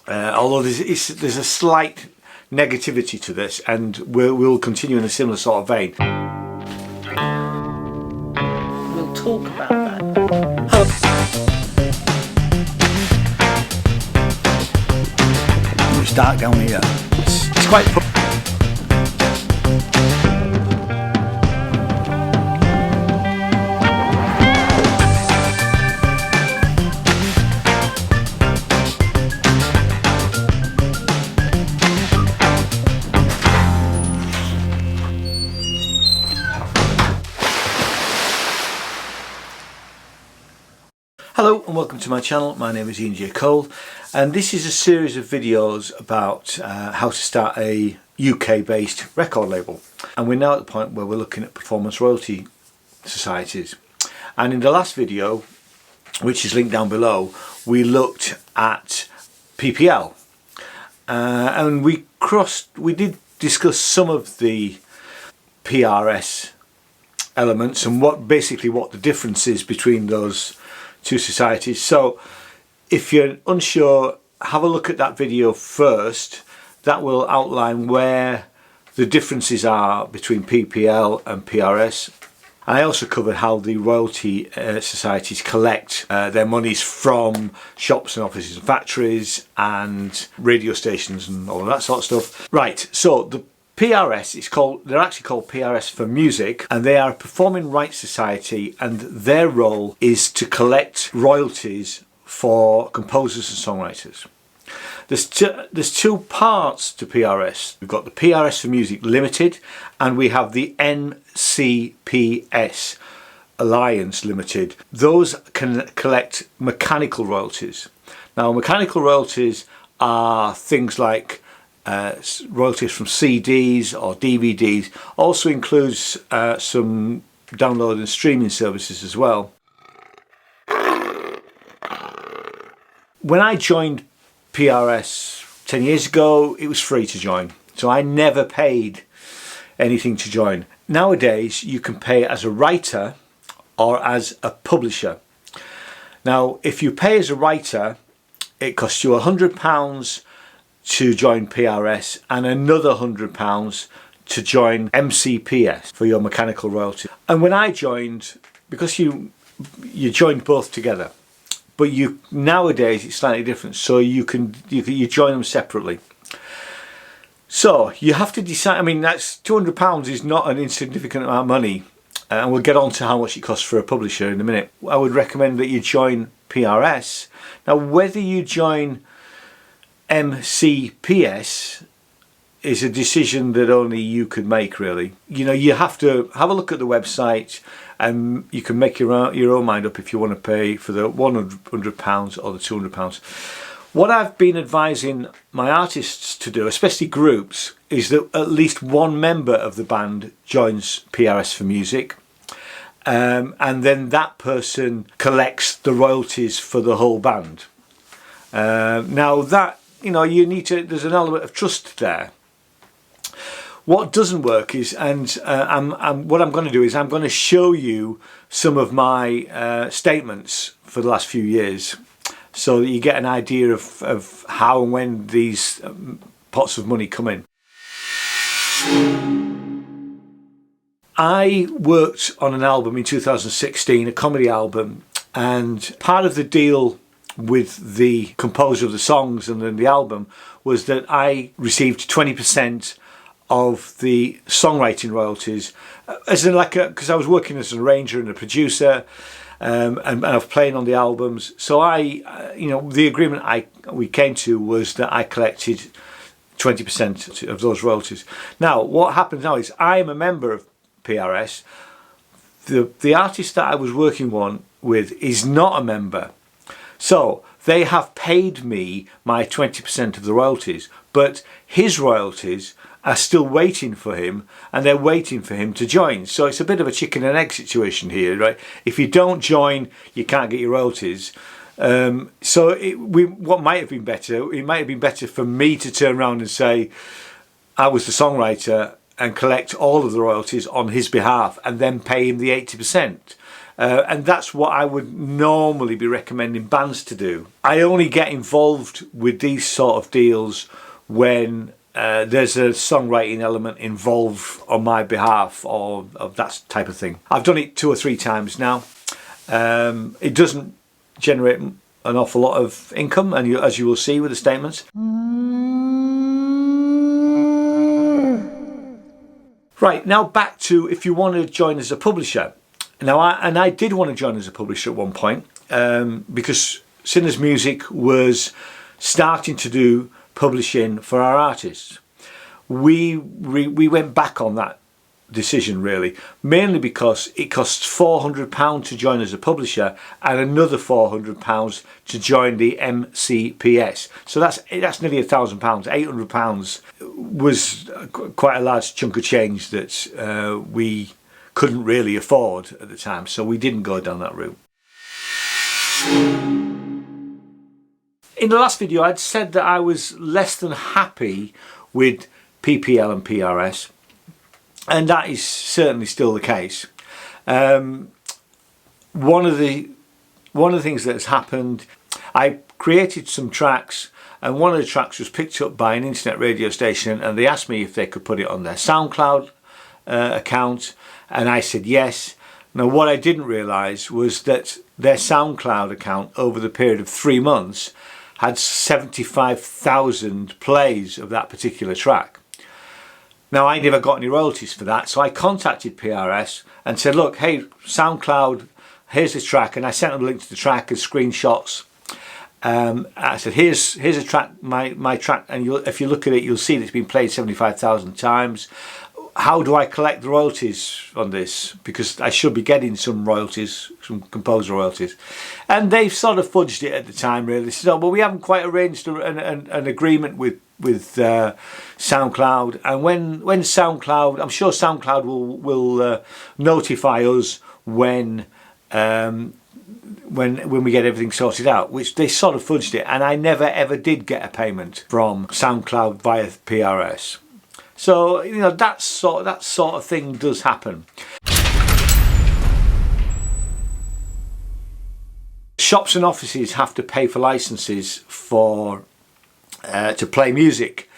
although there's a slight negativity to this, and we'll continue in a similar sort of vein. We'll talk about that. It's dark down here. It's quite. Hello and welcome to my channel. My name is Ian J. Cole, and this is a series of videos about how to start a UK based record label. And we're now at the point where we're looking at performance royalty societies. And in the last video, which is linked down below, we looked at PPL, and we did discuss some of the PRS elements and what the difference is between those two societies. So if you're unsure, have a look at that video first. That will outline where the differences are between PPL and PRS. I also covered how the royalty societies collect their monies from shops and offices and factories and radio stations and all of that sort of stuff. Right, so the PRS they're actually called PRS for music, and they are a performing rights society, and their role is to collect royalties for composers and songwriters. There's two parts to PRS. We've got the PRS for Music Limited, and we have the NCPS Alliance Limited. Those can collect mechanical royalties. Now, mechanical royalties are things like royalties from CDs or DVDs. Also includes some download and streaming services as well. When I joined PRS 10 years ago, it was free to join, so I never paid anything to join. Nowadays you can pay as a writer or as a publisher. Now if you pay as a writer, it costs you £100 to join PRS and another £100 to join MCPS for your mechanical royalty. And when I joined, because you joined both together, but nowadays it's slightly different, so you join them separately. So you have to decide. I mean, that's £200 is not an insignificant amount of money, and we'll get on to how much it costs for a publisher in a minute. I would recommend that you join PRS. Now, whether you join MCPS is a decision that only you could make, really. You know, you have to have a look at the website, and you can make your own mind up if you want to pay for the £100 or the £200. What I've been advising my artists to do, especially groups, is that at least one member of the band joins PRS for Music, and then that person collects the royalties for the whole band. Now that, you know, there's an element of trust there. What doesn't work is, what I'm going to do is I'm going to show you some of my statements for the last few years, so that you get an idea of how and when these pots of money come in. I worked on an album in 2016, a comedy album, and part of the deal with the composer of the songs and then the album was that I received 20% of the songwriting royalties, as in because I was working as an arranger and a producer, and I was playing on the albums. So the agreement we came to was that I collected 20% of those royalties. Now, what happens now is I am a member of PRS. The artist that I was working with is not a member. So they have paid me my 20% of the royalties, but his royalties are still waiting for him, and they're waiting for him to join. So it's a bit of a chicken and egg situation here, right? If you don't join, you can't get your royalties. What might have been better, it might have been better for me to turn around and say I was the songwriter and collect all of the royalties on his behalf and then pay him the 80%. And that's what I would normally be recommending bands to do. I only get involved with these sort of deals when there's a songwriting element involved on my behalf, or of that type of thing. I've done it 2 or 3 times now. It doesn't generate an awful lot of income, and as you will see with the statements. Right, now back to if you want to join as a publisher. Now, I did want to join as a publisher at one point because Sinners Music was starting to do publishing for our artists. We went back on that decision, really, mainly because it costs £400 to join as a publisher and another £400 to join the MCPS. So that's nearly £1,000. £800 was quite a large chunk of change that we couldn't really afford at the time, so we didn't go down that route. In the last video, I'd said that I was less than happy with PPL and PRS, and that is certainly still the case. One of the things that's happened, I created some tracks, and one of the tracks was picked up by an internet radio station, and they asked me if they could put it on their SoundCloud account, and I said yes. Now, what I didn't realise was that their SoundCloud account over the period of 3 months had 75,000 plays of that particular track. Now, I never got any royalties for that, so I contacted PRS and said, look, hey, SoundCloud, here's this track, and I sent them a link to the track and screenshots. I said, here's a track, my track, and if you look at it, you'll see that it's been played 75,000 times. How do I collect the royalties on this? Because I should be getting some royalties, some composer royalties. And they sort of fudged it at the time, really. They said, oh, well, we haven't quite arranged an agreement with SoundCloud. And when SoundCloud, I'm sure SoundCloud will notify us when we get everything sorted out, which they sort of fudged it. And I never ever did get a payment from SoundCloud via PRS. So, you know, that sort of thing does happen. Shops and offices have to pay for licenses for to play music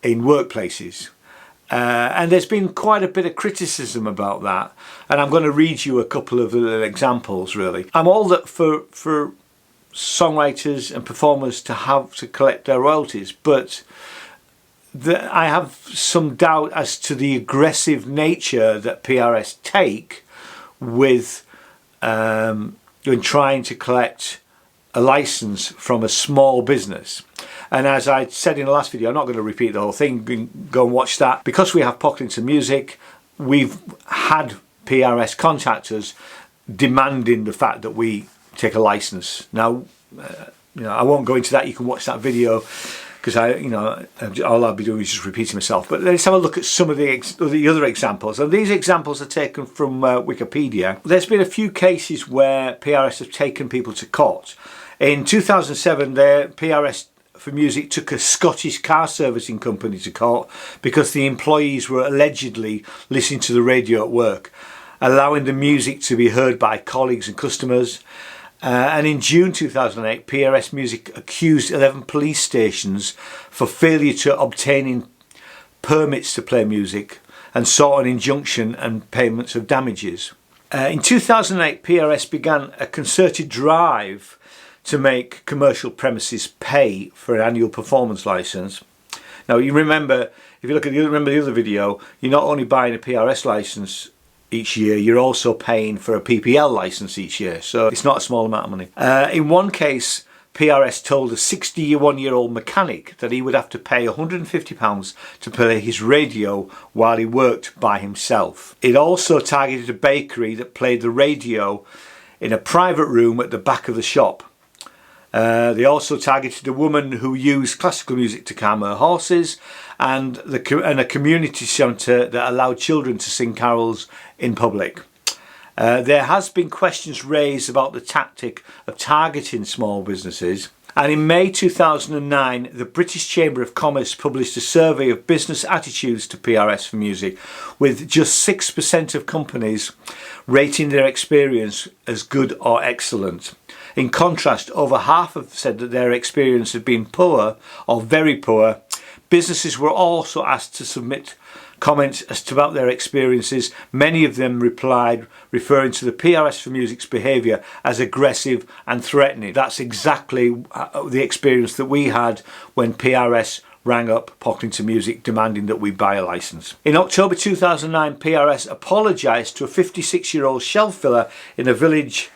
in workplaces, and there's been quite a bit of criticism about that. And I'm going to read you a couple of examples. Really, I'm all that for songwriters and performers to have to collect their royalties, but I have some doubt as to the aggressive nature that PRS take with when trying to collect a license from a small business. And as I said in the last video, I'm not going to repeat the whole thing, go and watch that. Because we have Pocklington Music, we've had PRS contact us demanding the fact that we take a license. Now, you know, I won't go into that. You can watch that video, because all I'll be doing is just repeating myself. But let's have a look at some of the other examples. And these examples are taken from Wikipedia. There's been a few cases where PRS have taken people to court. In 2007, PRS for Music took a Scottish car servicing company to court because the employees were allegedly listening to the radio at work, allowing the music to be heard by colleagues and customers. And in June 2008, PRS Music accused 11 police stations for failure to obtaining permits to play music and sought an injunction and payments of damages. In 2008, PRS began a concerted drive to make commercial premises pay for an annual performance license. Now, you remember, if you look at the other video, you're not only buying a PRS license each year, you're also paying for a PPL license each year, so it's not a small amount of money. In one case, PRS told a 61-year-old mechanic that he would have to pay £150 to play his radio while he worked by himself. It also targeted a bakery that played the radio in a private room at the back of the shop. They also targeted a woman who used classical music to calm her horses, and a community centre that allowed children to sing carols in public. There has been questions raised about the tactic of targeting small businesses, And in May 2009, the British Chamber of Commerce published a survey of business attitudes to PRS for music, with just 6% of companies rating their experience as good or excellent. In contrast, over half have said that their experience had been poor or very poor. Businesses were also asked to submit comments as to about their experiences. Many of them replied, referring to the PRS for Music's behaviour as aggressive and threatening. That's exactly the experience that we had when PRS rang up Pocklington Music demanding that we buy a licence. In October 2009, PRS apologised to a 56-year-old shelf filler in a village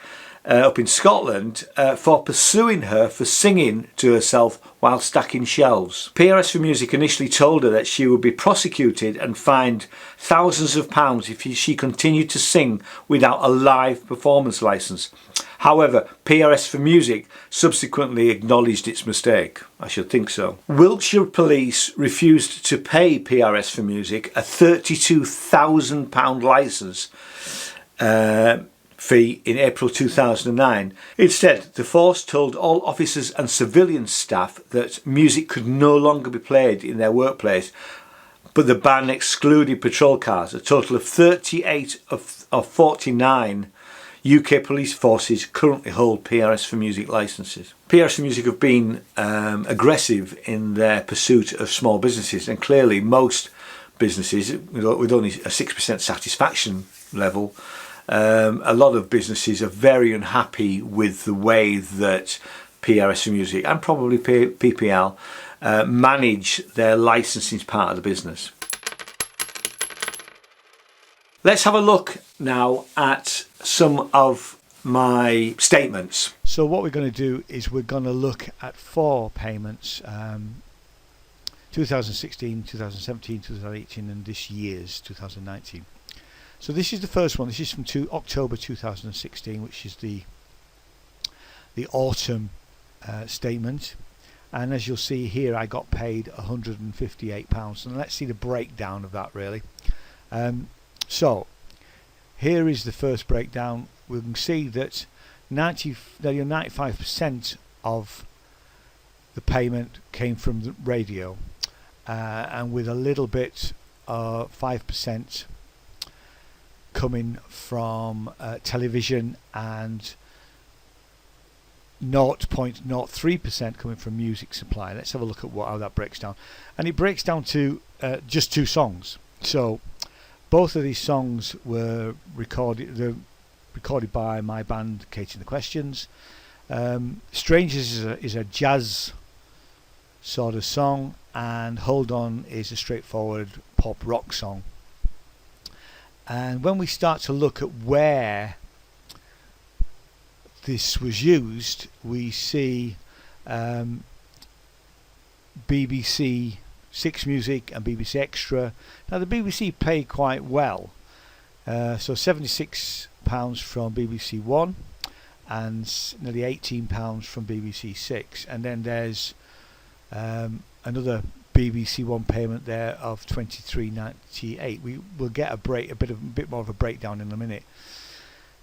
up in Scotland for pursuing her for singing to herself while stacking shelves. PRS for Music initially told her that she would be prosecuted and fined thousands of pounds if she continued to sing without a live performance licence. However, PRS for Music subsequently acknowledged its mistake. I should think so. Wiltshire Police refused to pay PRS for Music a £32,000 licence fee in April 2009. Instead, the force told all officers and civilian staff that music could no longer be played in their workplace, but the ban excluded patrol cars. A total of 38 of 49 UK police forces currently hold PRS for Music licences. PRS for Music have been aggressive in their pursuit of small businesses, and clearly most businesses, with only a 6% satisfaction level, a lot of businesses are very unhappy with the way that PRS for Music and probably PPL manage their licensing part of the business. Let's have a look now at some of my statements. So what we're going to do is we're going to look at 4 payments, 2016, 2017, 2018 and this year's 2019. So this is the first one. This is from October 2016, which is the autumn statement, and as you'll see here, I got paid £158, and let's see the breakdown of that really. So here is the first breakdown. We can see that 95% of the payment came from the radio, and with a little bit 5% coming from television, and 0.03% coming from music supply. Let's have a look at how that breaks down. And it breaks down to just 2 songs. So both of these songs were recorded by my band Katie and the Questions. Strangers is a jazz sort of song, and Hold On is a straightforward pop rock song. And when we start to look at where this was used, we see BBC 6 Music and BBC Extra. Now the BBC pay quite well, so £76 from BBC One and nearly £18 from BBC 6, and then there's another BBC One payment there of £23.98. We will get a bit more of a breakdown in a minute.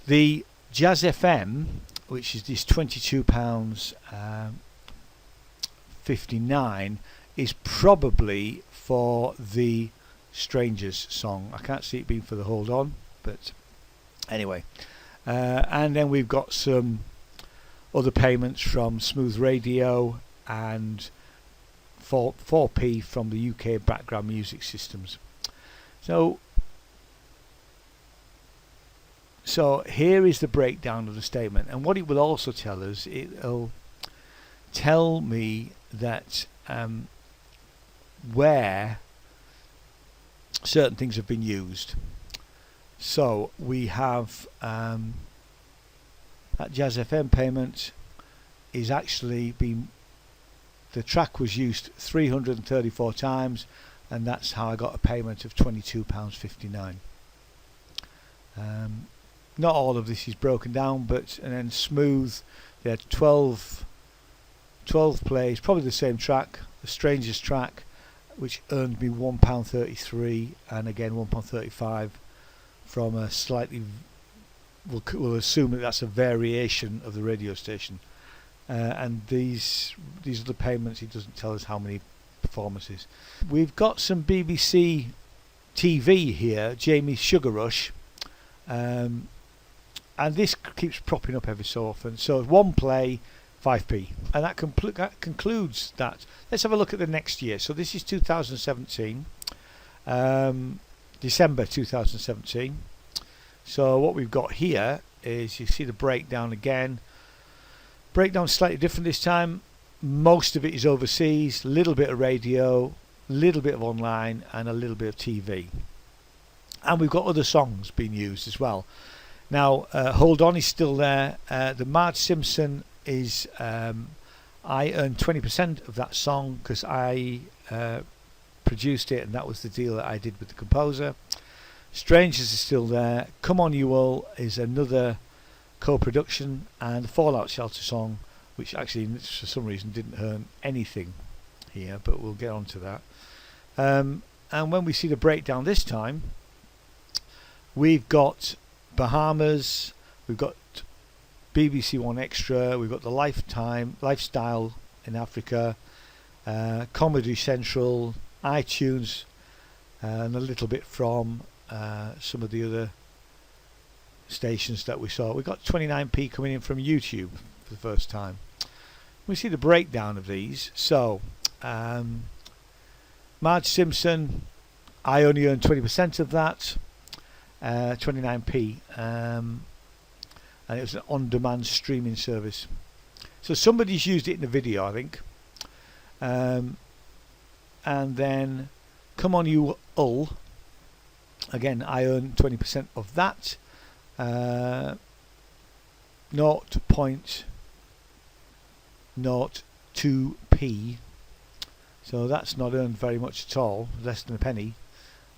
The Jazz FM, which is this £22.59, is probably for the Strangers song. I can't see it being for the Hold On, but anyway. And then we've got some other payments from Smooth Radio and 4p from the UK background music systems. So here is the breakdown of the statement, and what it will also tell us, it'll tell me that where certain things have been used. So we have that Jazz FM payment is actually been, the track was used 334 times, and that's how I got a payment of £22.59. Not all of this is broken down, but and then Smooth, they had 12 plays, probably the same track, the Strangers track, which earned me £1.33, and again £1.35 from a slightly, we'll assume that that's a variation of the radio station. and these are the payments. He doesn't tell us how many performances. We've got some BBC TV here, Jamie's Sugar Rush, and this keeps propping up every so often. So one play, 5p, and that concludes that. Let's have a look at the next year. So this is 2017, December 2017. So what we've got here is, you see the breakdown again. Breakdown slightly different this time. Most of it is overseas, little bit of radio, little bit of online, and a little bit of TV. And we've got other songs being used as well. Now, Hold On is still there. The Marge Simpson is, I earned 20% of that song because I produced it, and that was the deal that I did with the composer. Strangers is still there. Come On You All is another co-production, and the Fallout Shelter song, which actually for some reason didn't earn anything here, but we'll get on to that. And when we see the breakdown this time, we've got Bahamas, we've got BBC One Extra, we've got the Lifestyle in Africa, Comedy Central, iTunes, and a little bit from some of the other stations that we saw. We got 29p coming in from YouTube for the first time. We see the breakdown of these. So Marge Simpson, I only earned 20% of that, 29p, and it was an on-demand streaming service. So somebody's used it in the video, I think. And then Come On You All, again I earned 20% of that, 0.02p, so that's not earned very much at all, less than a penny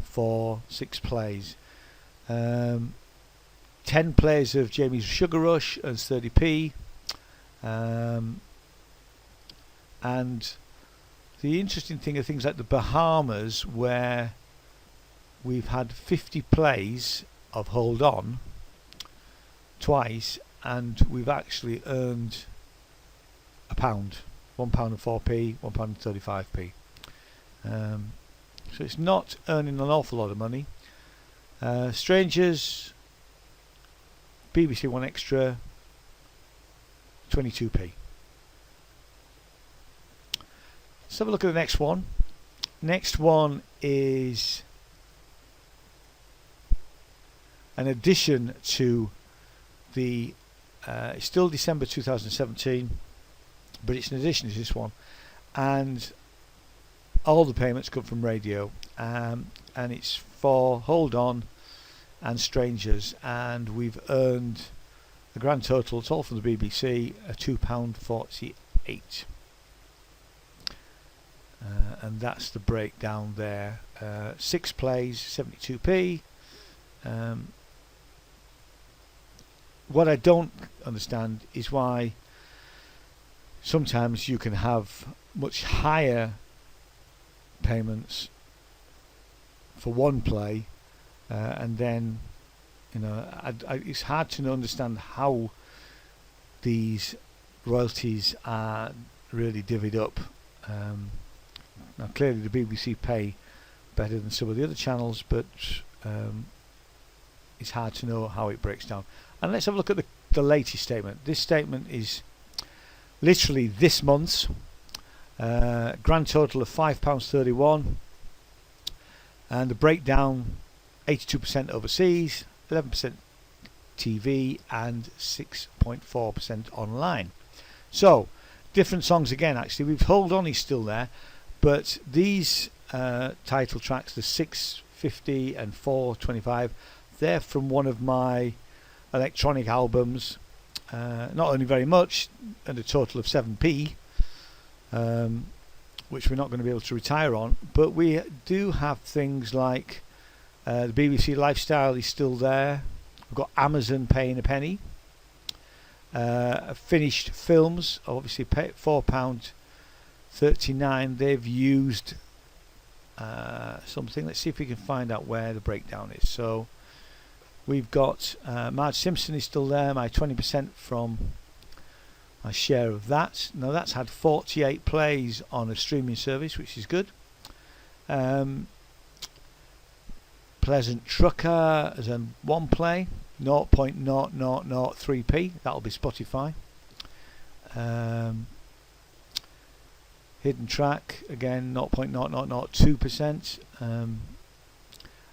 for 6 plays. 10 plays of Jamie's Sugar Rush earns 30p, and the interesting thing are things like the Bahamas, where we've had 50 plays of Hold On twice, and we've actually earned £1, £1.04p, £1.35p. So it's not earning an awful lot of money. Strangers, BBC One Extra, 22p. Let's have a look at the next one. Next one is an addition to the it's still December 2017, but it's an addition to this one, and all the payments come from radio, and it's for Hold On and Strangers, and we've earned the grand total, it's all from the BBC, £2.48, and that's the breakdown there. 6 plays, 72p. What I don't understand is why sometimes you can have much higher payments for one play, and then, you know, it's hard to understand how these royalties are really divvied up. Now clearly the BBC pay better than some of the other channels, but it's hard to know how it breaks down. And let's have a look at the Laity Statement. This statement is literally this month's grand total of £5.31, and the breakdown 82% overseas, 11% TV, and 6.4% online. So different songs again. Actually, we've Hold On is still there, but these title tracks, the 650 and 425, they're from one of my electronic albums. Not only very much, and a total of 7p, which we're not going to be able to retire on, but we do have things like the BBC Lifestyle is still there. We've got Amazon paying a penny. Finished Films, obviously £4.39. They've used something. Let's see if we can find out where the breakdown is. So we've got Marge Simpson is still there, my 20% from my share of that. Now that's had 48 plays on a streaming service, which is good. Pleasant Trucker has done 1 play, 0.0003p. That'll be Spotify. Hidden Track again, 0.0002%.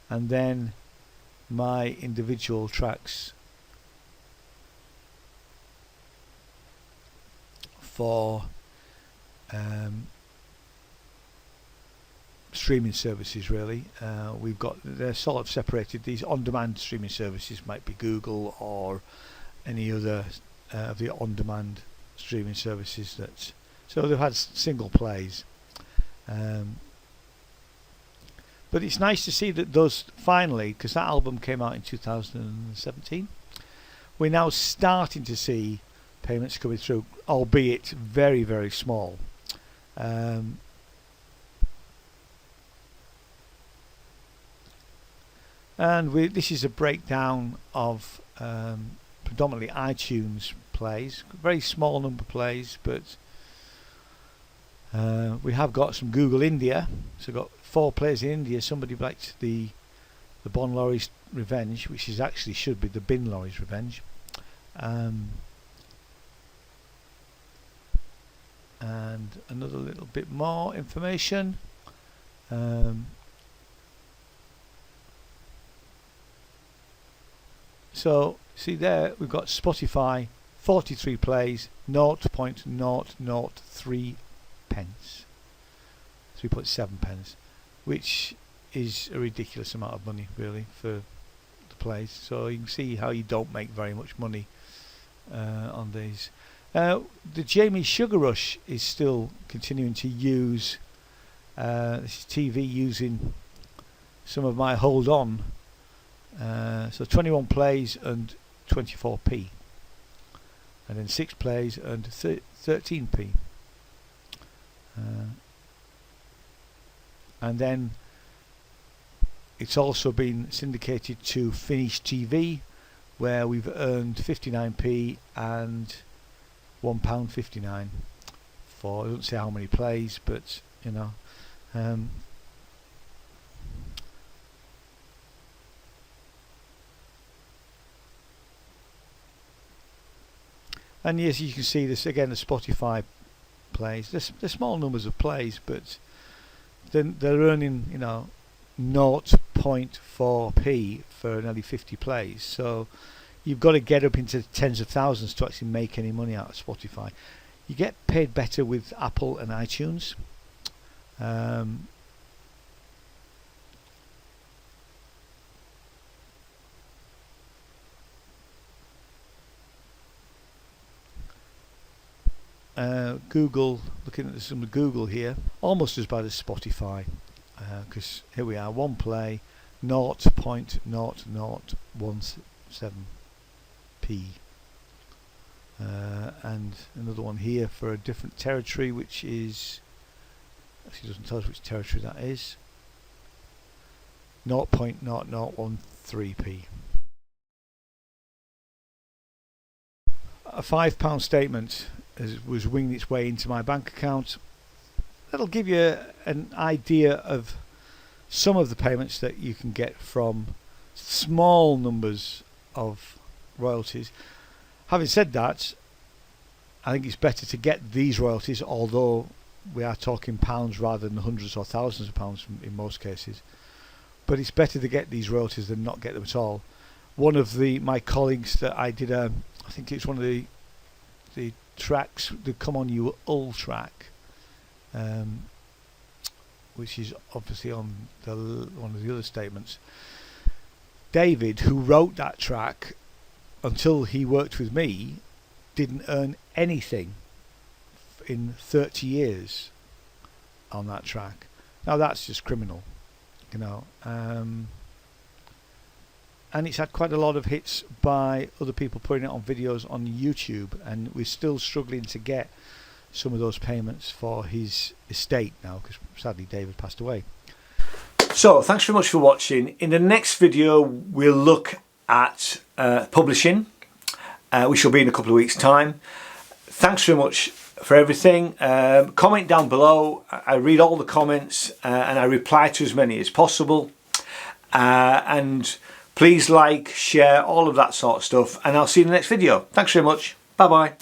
And then my individual tracks for streaming services, really. We've got, they're sort of separated. These on-demand streaming services might be Google or any other of the on-demand streaming services. That, so they've had single plays. But it's nice to see that those finally, because that album came out in 2017, we're now starting to see payments coming through, albeit very, very small. And this is a breakdown of predominantly iTunes plays, very small number of plays, but we have got some Google India, so we've got 4 plays in India. Somebody liked the Bon Laurie's Revenge, which is actually should be the Bin Laurie's Revenge. And another little bit more information. So see there, we've got Spotify, 43 plays, 0.003 pence, 3.7 pence, which is a ridiculous amount of money, really, for the plays. So you can see how you don't make very much money on these. The Jamie Sugar Rush is still continuing to use this is TV using some of my Hold On. So 21 plays and 24p, and then 6 plays and 13p, and then it's also been syndicated to Finnish TV, where we've earned 59p and £1.59 for, I don't say how many plays, but you know. And yes, you can see this again, the Spotify plays. They're small numbers of plays, but then they're earning, you know, 0.4p for nearly 50 plays. So you've got to get up into tens of thousands to actually make any money out of Spotify. You get paid better with Apple and iTunes. Google, looking at some of Google here, almost as bad as Spotify, because here we are, 1 play, 0.0017p, and another one here for a different territory, which is, actually doesn't tell us which territory that is, 0.0013p. A £5 statement was winging its way into my bank account. That'll give you an idea of some of the payments that you can get from small numbers of royalties. Having said that, I think it's better to get these royalties, although we are talking pounds rather than hundreds or thousands of pounds in most cases. But it's better to get these royalties than not get them at all. One of my colleagues that I did, I think it's one of the tracks, the Come On You All track, which is obviously on one of the other statements. David, who wrote that track, until he worked with me, didn't earn anything in 30 years on that track. Now that's just criminal, you know. And it's had quite a lot of hits by other people putting it on videos on YouTube, and we're still struggling to get some of those payments for his estate now, because sadly David passed away. So thanks very much for watching. In the next video we'll look at publishing, which will be in a couple of weeks' time. Thanks very much for everything. Comment down below. I read all the comments and I reply to as many as possible. And please like, share, all of that sort of stuff. And I'll see you in the next video. Thanks very much. Bye bye.